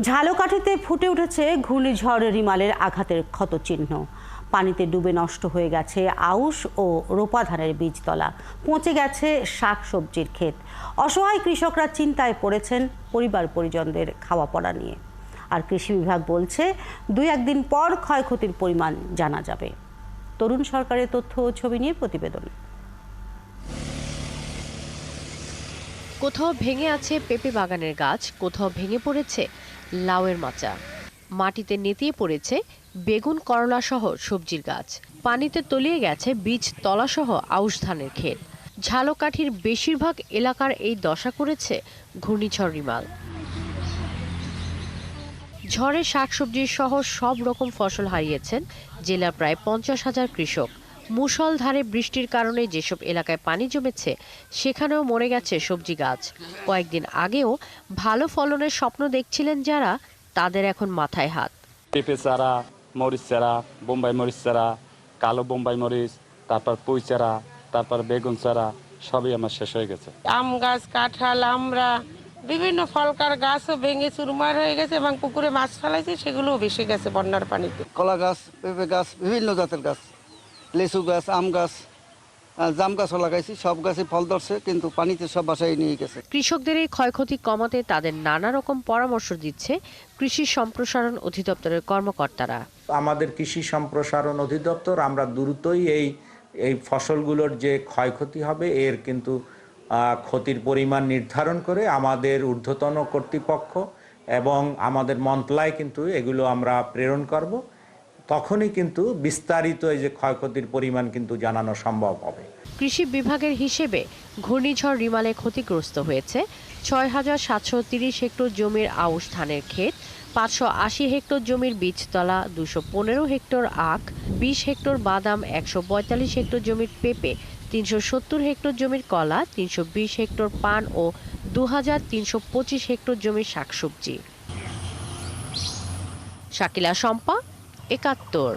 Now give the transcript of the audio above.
ঝালকাঠিতে ফুটে উঠেছে ঘূর্ণিঝড় রিমালের আঘাতের ক্ষতচিহ্ন। পানিতে ডুবে নষ্ট হয়ে গেছে আউশ ও রোপা ধানের বীজতলা, পচে গেছে শাকসবজির ক্ষেত। অসহায় কৃষকরা চিন্তায় পড়েছেন পরিবার পরিজনদের খাওয়া পড়া নিয়ে। আর কৃষি বিভাগ বলছে 2-1 দিন পর ক্ষয়ক্ষতির পরিমাণ জানা যাবে। তরুণ সরকারের তথ্য ও ছবি নিয়ে প্রতিবেদন। কোথাও ভেঙে আছে পেঁপে বাগানের গাছ, কোথাও ভেঙে পড়েছে লাউয়ের মাচা, মাটিতে নেতিয়ে পড়েছে বেগুন করলা সহ সবজির গাছ, পানিতে তলিয়ে গেছে বীজ তলা সহ আউশ ধানের ক্ষেত। ঝালকাঠির বেশিরভাগ এলাকার এই দশা করেছে ঘূর্ণিঝড় রিমাল। ঝড়ে শাকসবজি সহ সব রকম ফসল হারিয়েছেন জেলার প্রায় 50,000 কৃষক। মুষলধারে বৃষ্টির কারণে যেসব এলাকায় পানি জমেছে সেখানেও মরে গেছে সবজি গাছ। কয়েকদিন আগেও ভালো ফলনের স্বপ্ন দেখছিলেন যারা, তাদের এখন মাথায় হাত। পেঁপে চারা, মরিচ চারা, বোম্বাই মরিচ চারা, কালো বোম্বাই মরিচ, তারপর পুঁই চারা, তারপর বেগুন চারা সবই আমার শেষ হয়ে গেছে। আম গাছ, কাঁঠাল, আমড়া, বিভিন্ন ফলকার গাছও ভেঙে চুরমার হয়ে গেছে এবং পুকুরে মাছ ফেলাইছে সেগুলোও ভেসে গেছে বন্যার পানিতে। কলা গাছ, পেঁপে গাছ, বিভিন্ন জাতের গাছ, লেচু গাছ, আম গাছ, জাম গাছও লাগাইছি, সব গাছে ফল ধরছে কিন্তু পানিতে সব বাসায় নিয়ে গেছে। কৃষকদের এই ক্ষয়ক্ষতি কমাতে তাদের নানা রকম পরামর্শ দিচ্ছে কৃষি সম্প্রসারণ অধিদপ্তরের কর্মকর্তারা। আমাদের কৃষি সম্প্রসারণ অধিদপ্তর আমরা দ্রুতই এই ফসলগুলোর যে ক্ষয়ক্ষতি হবে এর কিন্তু ক্ষতির পরিমাণ নির্ধারণ করে আমাদের ঊর্ধ্বতন কর্তৃপক্ষ এবং আমাদের মন্ত্রণালয়ে কিন্তু এগুলো আমরা প্রেরণ করব। তখনই কিন্তু বিস্তারিত এই যে ক্ষয়ক্ষতির পরিমাণ কিন্তু জানানো সম্ভব হবে। কৃষি বিভাগের হিসেবে ঘূর্ণিঝড় রিমালে ক্ষতিগ্রস্ত হয়েছে 6,730 হেক্টর জমির আউশ ধানের ক্ষেত, 580 হেক্টর জমির বীজতলা, 215 হেক্টর আখ, 20 হেক্টর বাদাম, 145 হেক্টর জমির পেঁপে, 370 হেক্টর জমির কলা, 320 হেক্টর পান ও 2,325 হেক্টর জমির শাকসবজি। শাকিলা শম্পা, 71।